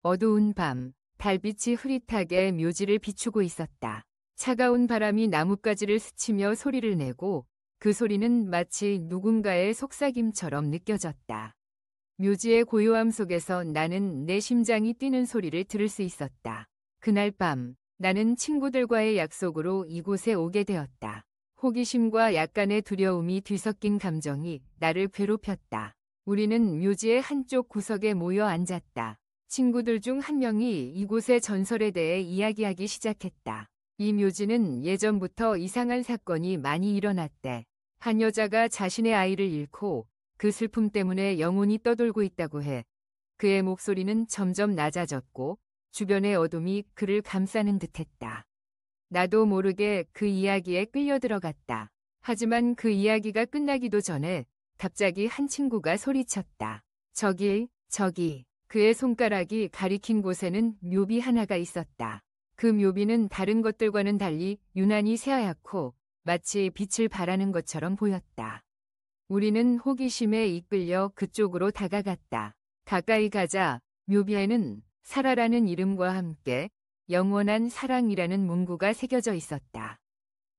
어두운 밤, 달빛이 흐릿하게 묘지를 비추고 있었다. 차가운 바람이 나뭇가지를 스치며 소리를 내고 그 소리는 마치 누군가의 속삭임처럼 느껴졌다. 묘지의 고요함 속에서 나는 내 심장이 뛰는 소리를 들을 수 있었다. 그날 밤, 나는 친구들과의 약속으로 이곳에 오게 되었다. 호기심과 약간의 두려움이 뒤섞인 감정이 나를 괴롭혔다. 우리는 묘지의 한쪽 구석에 모여 앉았다. 친구들 중 한 명이 이곳의 전설에 대해 이야기하기 시작했다. 이 묘지는 예전부터 이상한 사건이 많이 일어났대. 한 여자가 자신의 아이를 잃고 그 슬픔 때문에 영혼이 떠돌고 있다고 해. 그의 목소리는 점점 낮아졌고 주변의 어둠이 그를 감싸는 듯했다. 나도 모르게 그 이야기에 끌려 들어갔다. 하지만 그 이야기가 끝나기도 전에 갑자기 한 친구가 소리쳤다. 저기. 그의 손가락이 가리킨 곳에는 묘비 하나가 있었다. 그 묘비는 다른 것들과는 달리 유난히 새하얗고 마치 빛을 발하는 것처럼 보였다. 우리는 호기심에 이끌려 그쪽으로 다가갔다. 가까이 가자 묘비에는 사라라는 이름과 함께 영원한 사랑이라는 문구가 새겨져 있었다.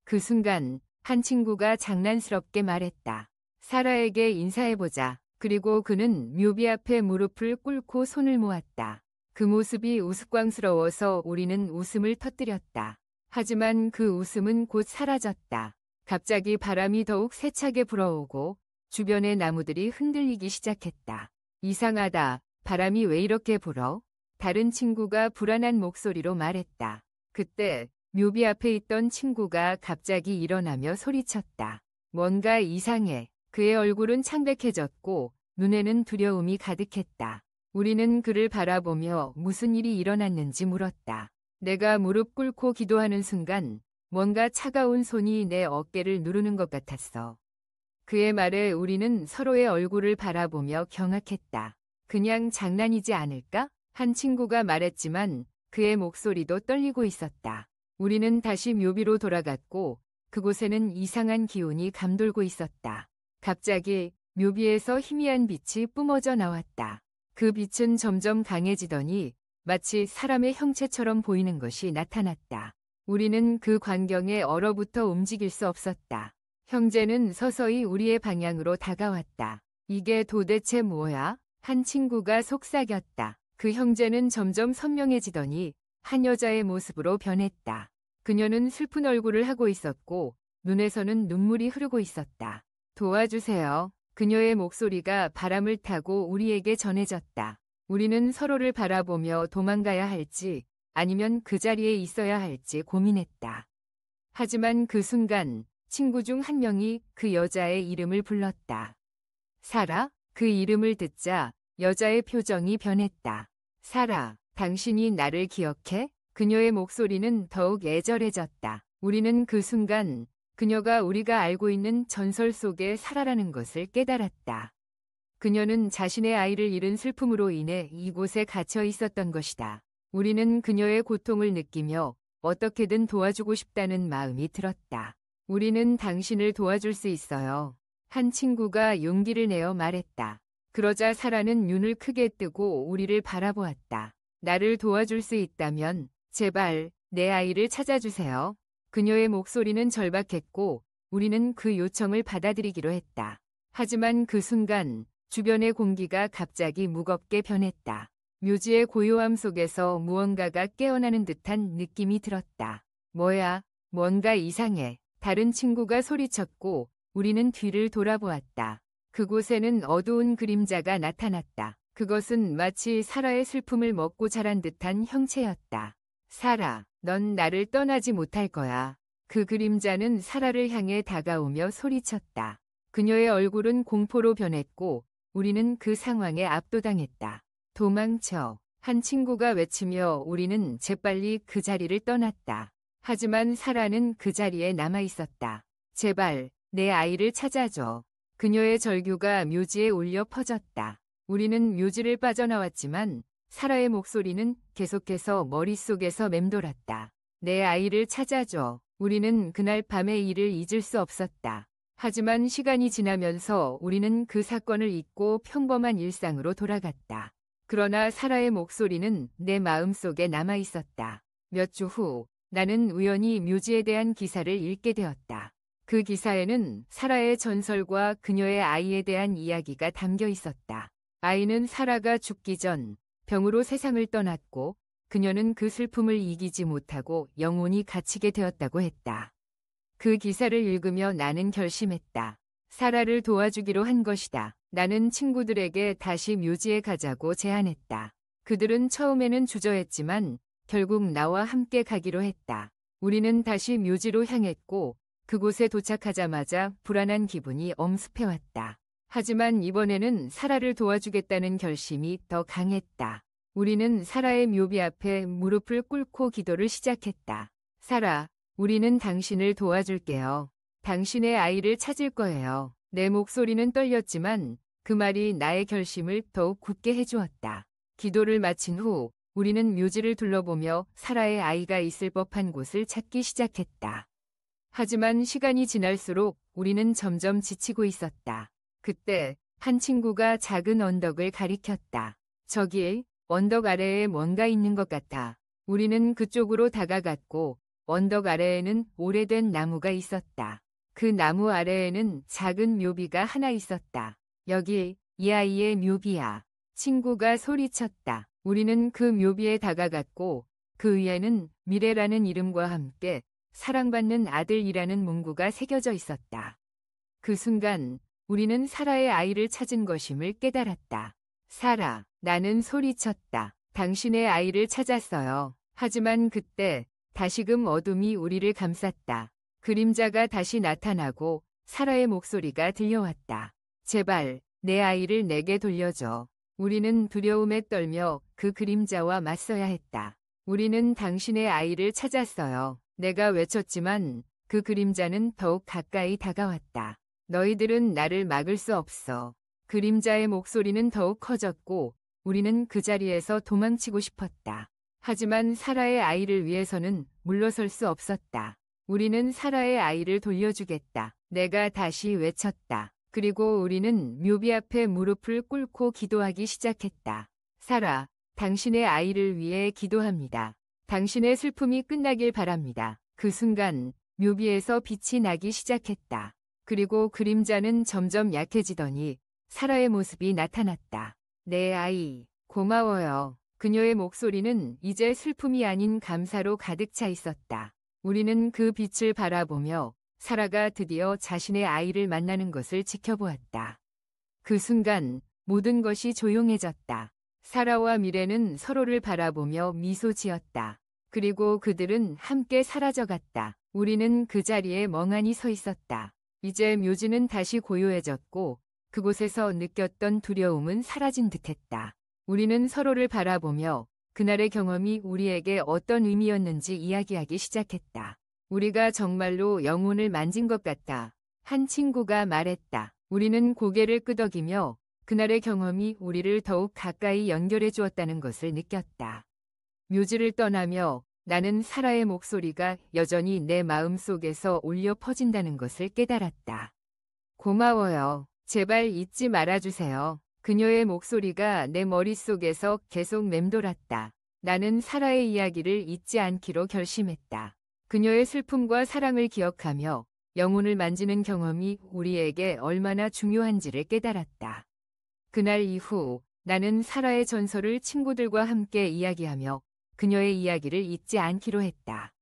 그 순간 한 친구가 장난스럽게 말했다. 사라에게 인사해보자. 그리고 그는 묘비 앞에 무릎을 꿇고 손을 모았다. 그 모습이 우스꽝스러워서 우리는 웃음을 터뜨렸다. 하지만 그 웃음은 곧 사라졌다. 갑자기 바람이 더욱 세차게 불어오고 주변의 나무들이 흔들리기 시작했다. 이상하다. 바람이 왜 이렇게 불어? 다른 친구가 불안한 목소리로 말했다. 그때 묘비 앞에 있던 친구가 갑자기 일어나며 소리쳤다. 뭔가 이상해. 그의 얼굴은 창백해졌고 눈에는 두려움이 가득했다. 우리는 그를 바라보며 무슨 일이 일어났는지 물었다. 내가 무릎 꿇고 기도하는 순간 뭔가 차가운 손이 내 어깨를 누르는 것 같았어. 그의 말에 우리는 서로의 얼굴을 바라보며 경악했다. 그냥 장난이지 않을까? 한 친구가 말했지만 그의 목소리도 떨리고 있었다. 우리는 다시 묘비로 돌아갔고 그곳에는 이상한 기운이 감돌고 있었다. 갑자기 묘비에서 희미한 빛이 뿜어져 나왔다. 그 빛은 점점 강해지더니 마치 사람의 형체처럼 보이는 것이 나타났다. 우리는 그 광경에 얼어붙어 움직일 수 없었다. 형제는 서서히 우리의 방향으로 다가왔다. 이게 도대체 뭐야? 한 친구가 속삭였다. 그 형제는 점점 선명해지더니 한 여자의 모습으로 변했다. 그녀는 슬픈 얼굴을 하고 있었고 눈에서는 눈물이 흐르고 있었다. 도와주세요. 그녀의 목소리가 바람을 타고 우리에게 전해졌다. 우리는 서로를 바라보며 도망가야 할지 아니면 그 자리에 있어야 할지 고민했다. 하지만 그 순간 친구 중 한 명이 그 여자의 이름을 불렀다. 사라? 그 이름을 듣자 여자의 표정이 변했다. 사라, 당신이 나를 기억해? 그녀의 목소리는 더욱 애절해졌다. 우리는 그 순간 그녀가 우리가 알고 있는 전설 속의 사라라는 것을 깨달았다. 그녀는 자신의 아이를 잃은 슬픔으로 인해 이곳에 갇혀 있었던 것이다. 우리는 그녀의 고통을 느끼며 어떻게든 도와주고 싶다는 마음이 들었다. 우리는 당신을 도와줄 수 있어요. 한 친구가 용기를 내어 말했다. 그러자 사라는 눈을 크게 뜨고 우리를 바라보았다. 나를 도와줄 수 있다면 제발 내 아이를 찾아주세요. 그녀의 목소리는 절박했고 우리는 그 요청을 받아들이기로 했다. 하지만 그 순간 주변의 공기가 갑자기 무겁게 변했다. 묘지의 고요함 속에서 무언가가 깨어나는 듯한 느낌이 들었다. 뭐야? 뭔가 이상해. 다른 친구가 소리쳤고 우리는 뒤를 돌아보았다. 그곳에는 어두운 그림자가 나타났다. 그것은 마치 사라의 슬픔을 먹고 자란 듯한 형체였다. 사라, 넌 나를 떠나지 못할 거야. 그 그림자는 사라를 향해 다가오며 소리쳤다. 그녀의 얼굴은 공포로 변했고 우리는 그 상황에 압도당했다. 도망쳐. 한 친구가 외치며 우리는 재빨리 그 자리를 떠났다. 하지만 사라는 그 자리에 남아 있었다. 제발 내 아이를 찾아줘. 그녀의 절규가 묘지에 울려 퍼졌다. 우리는 묘지를 빠져나왔지만 사라의 목소리는 계속해서 머릿속에서 맴돌았다. 내 아이를 찾아줘. 우리는 그날 밤의 일을 잊을 수 없었다. 하지만 시간이 지나면서 우리는 그 사건을 잊고 평범한 일상으로 돌아갔다. 그러나 사라의 목소리는 내 마음속에 남아 있었다. 몇 주 후 나는 우연히 묘지에 대한 기사를 읽게 되었다. 그 기사에는 사라의 전설과 그녀의 아이에 대한 이야기가 담겨 있었다. 아이는 사라가 죽기 전 병으로 세상을 떠났고 그녀는 그 슬픔을 이기지 못하고 영원히 갇히게 되었다고 했다. 그 기사를 읽으며 나는 결심했다. 사라를 도와주기로 한 것이다. 나는 친구들에게 다시 묘지에 가자고 제안했다. 그들은 처음에는 주저했지만 결국 나와 함께 가기로 했다. 우리는 다시 묘지로 향했고 그곳에 도착하자마자 불안한 기분이 엄습해왔다. 하지만 이번에는 사라를 도와주겠다는 결심이 더 강했다. 우리는 사라의 묘비 앞에 무릎을 꿇고 기도를 시작했다. 사라, 우리는 당신을 도와줄게요. 당신의 아이를 찾을 거예요. 내 목소리는 떨렸지만 그 말이 나의 결심을 더욱 굳게 해주었다. 기도를 마친 후 우리는 묘지를 둘러보며 사라의 아이가 있을 법한 곳을 찾기 시작했다. 하지만 시간이 지날수록 우리는 점점 지치고 있었다. 그때 한 친구가 작은 언덕을 가리켰다. 저기 언덕 아래에 뭔가 있는 것 같아. 우리는 그쪽으로 다가갔고 언덕 아래에는 오래된 나무가 있었다. 그 나무 아래에는 작은 묘비가 하나 있었다. 여기 이 아이의 묘비야. 친구가 소리쳤다. 우리는 그 묘비에 다가갔고 그 위에는 미래라는 이름과 함께 사랑받는 아들이라는 문구가 새겨져 있었다. 그 순간 우리는 사라의 아이를 찾은 것임을 깨달았다. 사라, 나는 소리쳤다. 당신의 아이를 찾았어요. 하지만 그때 다시금 어둠이 우리를 감쌌다. 그림자가 다시 나타나고 사라의 목소리가 들려왔다. 제발 내 아이를 내게 돌려줘. 우리는 두려움에 떨며 그 그림자와 맞서야 했다. 우리는 당신의 아이를 찾았어요. 내가 외쳤지만 그 그림자는 더욱 가까이 다가왔다. 너희들은 나를 막을 수 없어. 그림자의 목소리는 더욱 커졌고 우리는 그 자리에서 도망치고 싶었다. 하지만 사라의 아이를 위해서는 물러설 수 없었다. 우리는 사라의 아이를 돌려주겠다. 내가 다시 외쳤다. 그리고 우리는 묘비 앞에 무릎을 꿇고 기도하기 시작했다. 사라, 당신의 아이를 위해 기도합니다. 당신의 슬픔이 끝나길 바랍니다. 그 순간 묘비에서 빛이 나기 시작했다. 그리고 그림자는 점점 약해지더니 사라의 모습이 나타났다. 내 아이, 고마워요. 그녀의 목소리는 이제 슬픔이 아닌 감사로 가득 차 있었다. 우리는 그 빛을 바라보며 사라가 드디어 자신의 아이를 만나는 것을 지켜보았다. 그 순간 모든 것이 조용해졌다. 사라와 미래는 서로를 바라보며 미소 지었다. 그리고 그들은 함께 사라져갔다. 우리는 그 자리에 멍하니 서 있었다. 이제 묘지는 다시 고요해졌고 그곳에서 느꼈던 두려움은 사라진 듯했다. 우리는 서로를 바라보며 그날의 경험이 우리에게 어떤 의미였는지 이야기하기 시작했다. 우리가 정말로 영혼을 만진 것 같다. 한 친구가 말했다. 우리는 고개를 끄덕이며 그날의 경험이 우리를 더욱 가까이 연결해 주었다는 것을 느꼈다. 묘지를 떠나며 나는 사라의 목소리가 여전히 내 마음속에서 울려 퍼진다는 것을 깨달았다. 고마워요. 제발 잊지 말아주세요. 그녀의 목소리가 내 머릿속에서 계속 맴돌았다. 나는 사라의 이야기를 잊지 않기로 결심했다. 그녀의 슬픔과 사랑을 기억하며 영혼을 만지는 경험이 우리에게 얼마나 중요한지를 깨달았다. 그날 이후 나는 사라의 전설을 친구들과 함께 이야기하며 그녀의 이야기를 잊지 않기로 했다.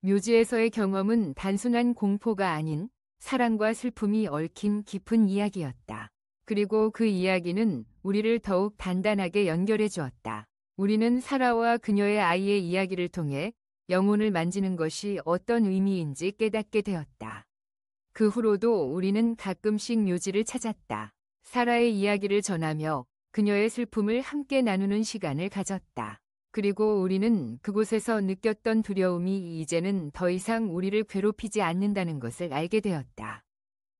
묘지에서의 경험은 단순한 공포가 아닌 사랑과 슬픔이 얽힌 깊은 이야기였다. 그리고 그 이야기는 우리를 더욱 단단하게 연결해 주었다. 우리는 사라와 그녀의 아이의 이야기를 통해 영혼을 만지는 것이 어떤 의미인지 깨닫게 되었다. 그 후로도 우리는 가끔씩 묘지를 찾았다. 사라의 이야기를 전하며 그녀의 슬픔을 함께 나누는 시간을 가졌다. 그리고 우리는 그곳에서 느꼈던 두려움이 이제는 더 이상 우리를 괴롭히지 않는다는 것을 알게 되었다.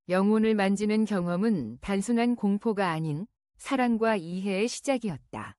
영혼을 만지는 경험은 단순한 공포가 아닌 사랑과 이해의 시작이었다.